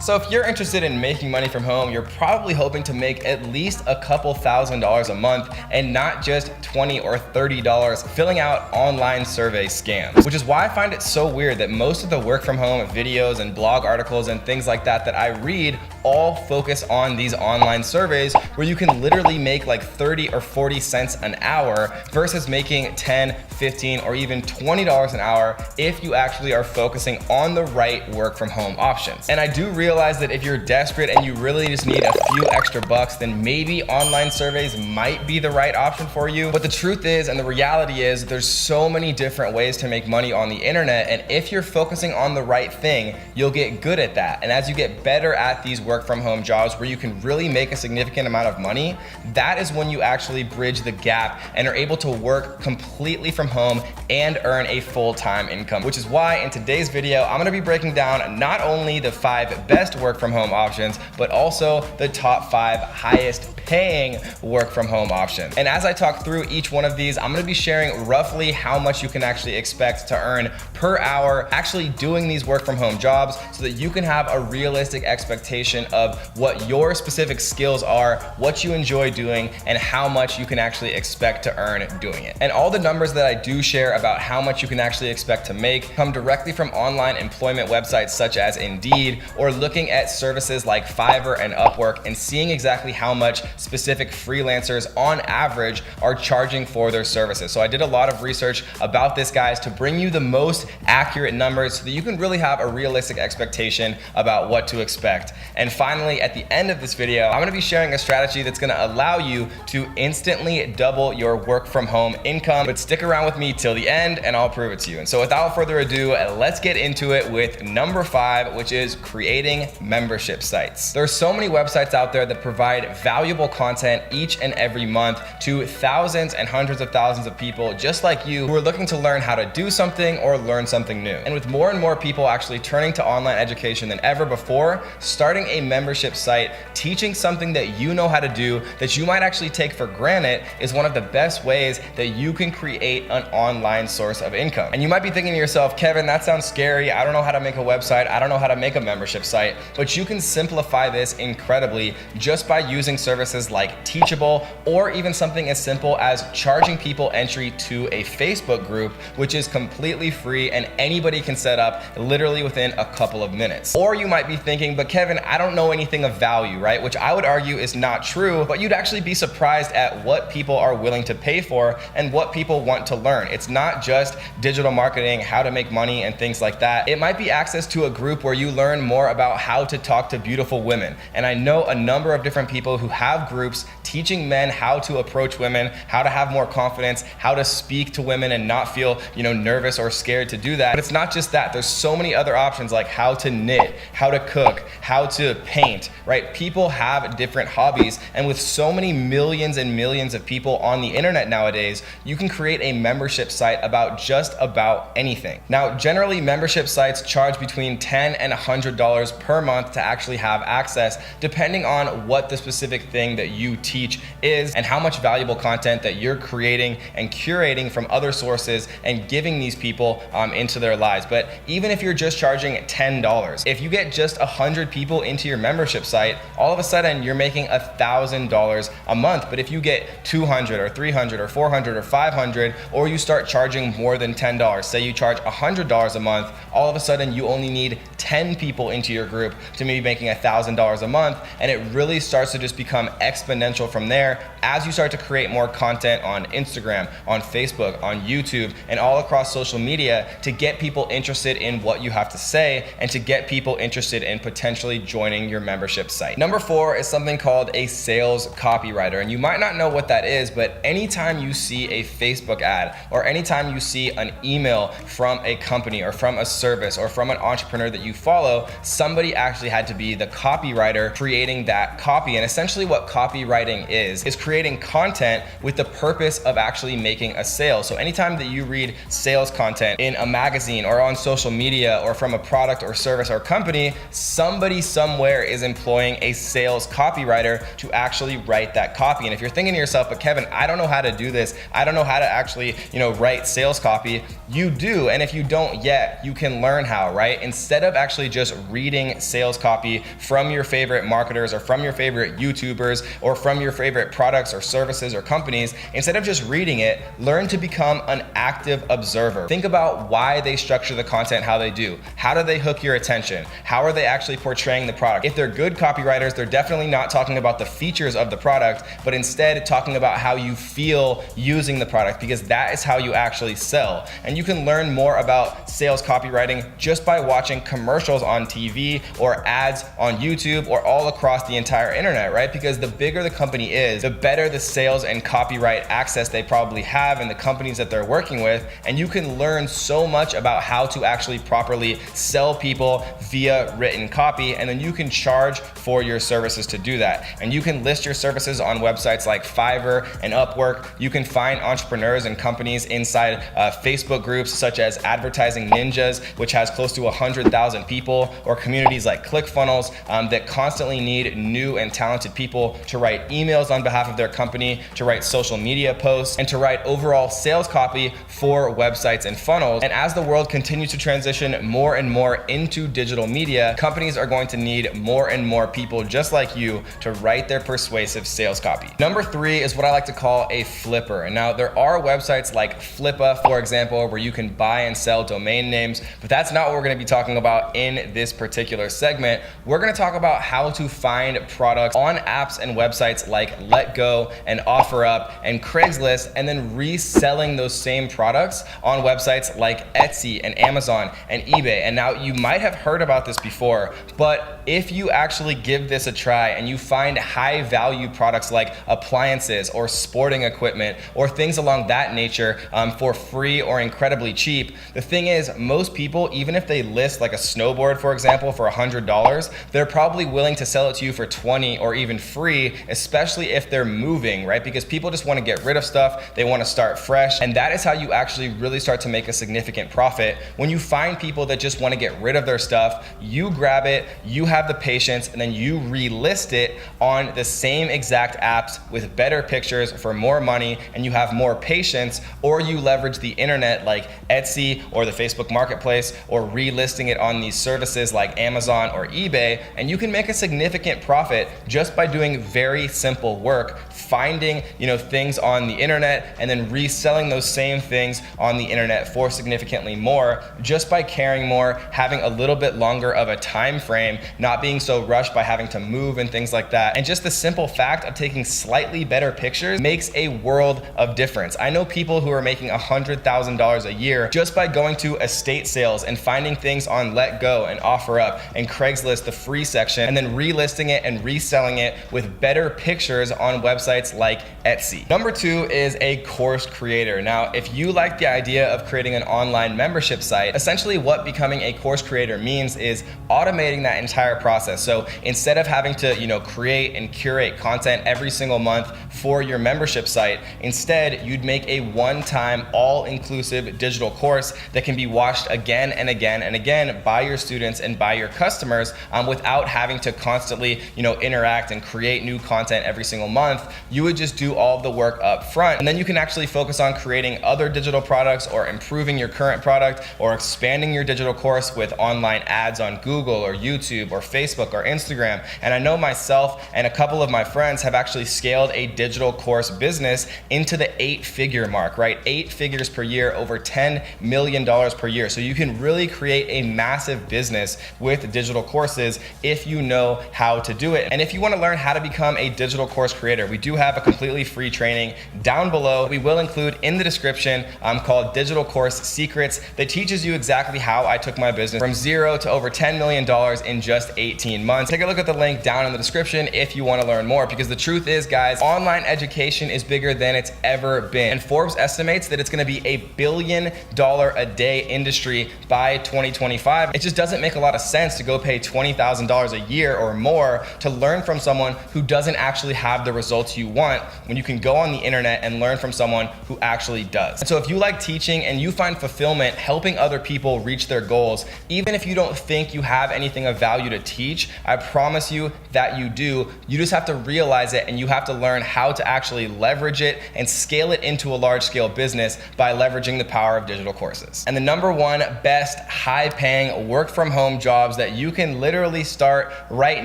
So if you're interested in making money from home, you're probably hoping to make at least a couple $1,000s a month and not just $20 or $30 filling out online survey scams. Which is why I find it so weird that most of the work from home videos and blog articles and things like that I read all focus on these online surveys where you can literally make like 30 or 40 cents an hour versus making 10, 15, or even $20 an hour if you actually are focusing on the right work from home options. And I do realize that if you're desperate and you really just need a few extra bucks, then maybe online surveys might be the right option for you. But the truth is, and the reality is, there's so many different ways to make money on the internet, and if you're focusing on the right thing, you'll get good at that. And as you get better at these work from home jobs where you can really make a significant amount of money, that is when you actually bridge the gap and are able to work completely from home and earn a full-time income. Which is why in today's video, I'm gonna be breaking down not only the 5 best work from home options, but also the top 5 highest paying work from home options. And as I talk through each one of these, I'm gonna be sharing roughly how much you can actually expect to earn per hour actually doing these work from home jobs so that you can have a realistic expectation of what your specific skills are, what you enjoy doing, and how much you can actually expect to earn doing it. And all the numbers that I do share about how much you can actually expect to make come directly from online employment websites such as Indeed, or looking at services like Fiverr and Upwork and seeing exactly how much specific freelancers on average are charging for their services. So I did a lot of research about this, guys, to bring you the most accurate numbers so that you can really have a realistic expectation about what to expect. And finally, at the end of this video, I'm gonna be sharing a strategy that's gonna allow you to instantly double your work from home income. But stick around with me till the end and I'll prove it to you. And so without further ado, let's get into it with number 5, which is creating membership sites. There are so many websites out there that provide valuable content each and every month to thousands and hundreds of thousands of people just like you who are looking to learn how to do something or learn something new. And with more and more people actually turning to online education than ever before, starting a membership site, teaching something that you know how to do that you might actually take for granted is one of the best ways that you can create an online source of income. And you might be thinking to yourself, Kevin, that sounds scary. I don't know how to make a website. I don't know how to make a membership site. But you can simplify this incredibly just by using services like Teachable, or even something as simple as charging people entry to a Facebook group, which is completely free and anybody can set up literally within a couple of minutes. Or you might be thinking, but Kevin, I don't know anything of value, right? Which I would argue is not true, but you'd actually be surprised at what people are willing to pay for and what people want to learn. It's not just digital marketing, how to make money and things like that. It might be access to a group where you learn more about how to talk to beautiful women. And I know a number of different people who have groups teaching men how to approach women, how to have more confidence, how to speak to women and not feel, nervous or scared to do that. But it's not just that. There's so many other options like how to knit, how to cook, how to paint, right? People have different hobbies, and with so many millions and millions of people on the internet nowadays, you can create a membership site about just about anything. Now, generally membership sites charge between $10 and $100 per month to actually have access, depending on what the specific thing that you teach is and how much valuable content that you're creating and curating from other sources and giving these people into their lives. But even if you're just charging $10, if you get just 100 people into your membership site, all of a sudden you're making $1,000 a month. But if you get 200 or 300 or 400 or 500, or you start charging more than $10, say you charge $100 a month, all of a sudden you only need 10 people into your group to maybe making $1,000 a month. And it really starts to just become exponential from there as you start to create more content on Instagram, on Facebook, on YouTube, and all across social media to get people interested in what you have to say and to get people interested in potentially joining your membership site. Number 4 is something called a sales copywriter. And you might not know what that is, but anytime you see a Facebook ad or anytime you see an email from a company or from a service or from an entrepreneur that you follow, somebody actually had to be the copywriter creating that copy. And essentially what copywriting is creating content with the purpose of actually making a sale. So anytime that you read sales content in a magazine or on social media or from a product or service or company, somebody somewhere nowhere is employing a sales copywriter to actually write that copy. And if you're thinking to yourself, but Kevin, I don't know how to do this. I don't know how to actually, write sales copy. You do. And if you don't yet, you can learn how, right? Instead of actually just reading sales copy from your favorite marketers or from your favorite YouTubers or from your favorite products or services or companies, instead of just reading it, learn to become an active observer. Think about why they structure the content how they do. How do they hook your attention? How are they actually portraying the product? If they're good copywriters, they're definitely not talking about the features of the product, but instead talking about how you feel using the product, because that is how you actually sell. And you can learn more about sales copywriting just by watching commercials on TV or ads on YouTube or all across the entire internet, right? Because the bigger the company is, the better the sales and copyright access they probably have in the companies that they're working with. And you can learn so much about how to actually properly sell people via written copy, and then you can charge for your services to do that. And you can list your services on websites like Fiverr and Upwork. You can find entrepreneurs and companies inside Facebook groups such as Advertising Ninjas, which has close to 100,000 people, or communities like ClickFunnels that constantly need new and talented people to write emails on behalf of their company, to write social media posts, and to write overall sales copy for websites and funnels. And as the world continues to transition more and more into digital media, companies are going to need more and more people just like you to write their persuasive sales copy. Number 3 is what I like to call a flipper. And now there are websites like Flippa, for example, where you can buy and sell domain names, but that's not what we're going to be talking about in this particular segment. We're going to talk about how to find products on apps and websites like LetGo and OfferUp and Craigslist, and then reselling those same products on websites like Etsy and Amazon and eBay. And now you might have heard about this before, but if you actually give this a try and you find high value products like appliances or sporting equipment or things along that nature for free or incredibly cheap, the thing is, most people, even if they list like a snowboard, for example, for $100, they're probably willing to sell it to you for $20 or even free, especially if they're moving, right? Because people just want to get rid of stuff, they want to start fresh, and that is how you actually really start to make a significant profit. When you find people that just want to get rid of their stuff, you grab it, you have the patience, and then you relist it on the same exact apps with better pictures for more money, and you have more patience, or you leverage the internet like Etsy or the Facebook Marketplace, or relisting it on these services like Amazon or eBay, and you can make a significant profit just by doing very simple work, finding things on the internet and then reselling those same things on the internet for significantly more, just by caring more, having a little bit longer of a time frame, not being so rushed by having to move and things like that. And just the simple fact of taking slightly better pictures makes a world of difference. I know people who are making $100,000 a year just by going to estate sales and finding things on LetGo and OfferUp and Craigslist, the free section, and then relisting it and reselling it with better pictures on websites like Etsy. Number 2 is a course creator. Now, if you like the idea of creating an online membership site, essentially what becoming a course creator means is automating that entire process. So instead of having to, create and curate content every single month for your membership site, instead you'd make a one-time, all-inclusive digital course that can be watched again and again and again by your students and by your customers without having to constantly, interact and create new content every single month. You would just do all of the work up front, and then you can actually focus on creating other digital products or improving your current product or expanding your digital course with online ads on Google or YouTube or Facebook or Instagram. And I know myself and a couple of my friends have actually scaled a digital course business into the 8-figure mark, right? 8 figures per year, over $10 million per year. So you can really create a massive business with digital courses if you know how to do it. And if you want to learn how to become a digital course creator, we do have a completely free training down below. We will include in the description called Digital Course Secrets that teaches you exactly how I took my business from zero to over $10 million in just 18 months. Take a look at the link down in the description if you want to learn more, because the truth is, guys, online education is bigger than it's ever been. And Forbes estimates that it's going to be $1 billion a day industry by 2025. It just doesn't make a lot of sense to go pay $20,000 a year or more to learn from someone who doesn't actually have the results you want, when you can go on the internet and learn from someone who actually does. And so if you like teaching and you find fulfillment helping other people reach their goals, even if you don't think you have anything of value to teach. I promise you that you do. You just have to realize it, and you have to learn how to actually leverage it and scale it into a large scale business by leveraging the power of digital courses. And the number one best high paying work from home jobs that you can literally start right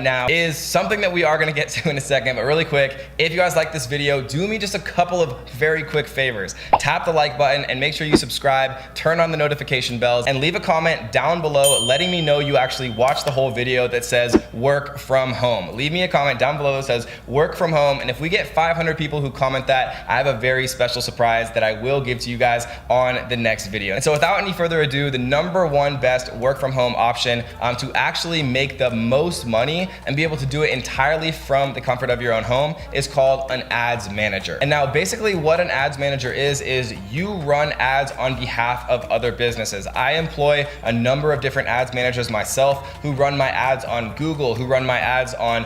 now is something that we are gonna get to in a second, but really quick, if you guys like this video, do me just a couple of very quick favors. Tap the like button and make sure you subscribe, turn on the notification bells, and leave a comment down below letting me know you actually watched the whole video that says work from home. Leave me a comment down below that says work from home, and if we get 500 people who comment that, I have a very special surprise that I will give to you guys on the next video. And so without any further ado, the number one best work from home option to actually make the most money and be able to do it entirely from the comfort of your own home is called an ads manager. And now basically what an ads manager is you run ads on behalf of other businesses. I employ a number of different ads managers myself who run my ads on Google, who run my ads on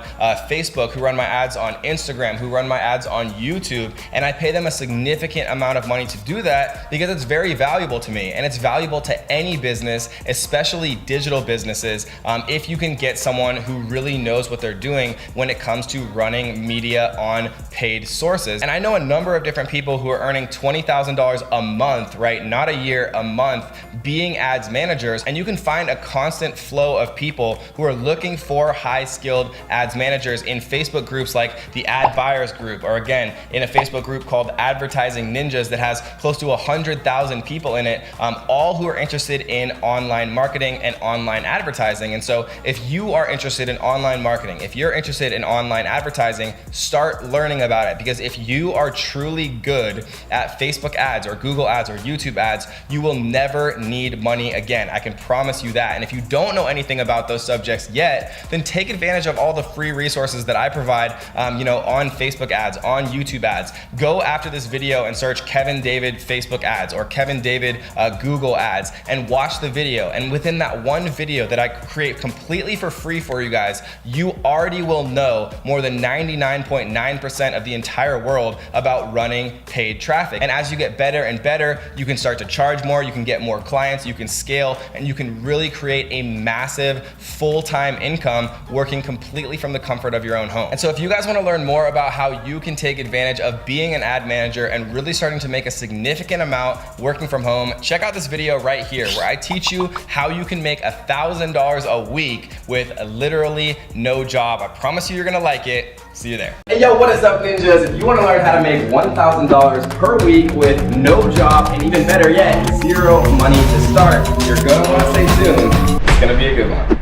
Facebook, who run my ads on Instagram, who run my ads on YouTube, and I pay them a significant amount of money to do that because it's very valuable to me, and it's valuable to any business, especially digital businesses, if you can get someone who really knows what they're doing when it comes to running media on paid sources. And I know a number of different people who are earning $20,000 a month, right? Not a year, a month, being ads managers, and you can find a constant flow of people who are looking for high-skilled ads managers in Facebook groups like the Ad Buyers group, or again, in a Facebook group called Advertising Ninjas that has close to 100,000 people in it, all who are interested in online marketing and online advertising. And so if you are interested in online marketing, if you're interested in online advertising, start learning about it, because if you are truly good at Facebook ads or Google ads or YouTube ads, you will never need money again. I can promise you that. And if you don't know anything about those subjects yet, then take advantage of all the free resources that I provide on Facebook ads, on YouTube ads. Go after this video and search Kevin David Facebook ads or Kevin David Google ads and watch the video. And within that one video that I create completely for free for you guys, you already will know more than 99.9% of the entire world about running paid traffic. And as you get better and better, you can start to charge more, you can get more clients, you can scale, and you can really create a massive full-time income working completely from the comfort of your own home. And so if you guys want to learn more about how you can take advantage of being an ad manager and really starting to make a significant amount working from home, check out this video right here where I teach you how you can make $1,000 a week with literally no job. I promise you you're gonna like it. See you there. Hey yo, what is up, ninjas? If you want to learn how to make $1,000 per week with no job, and even better yet, zero money to start, you're gonna want to stay tuned. It's gonna be a good one.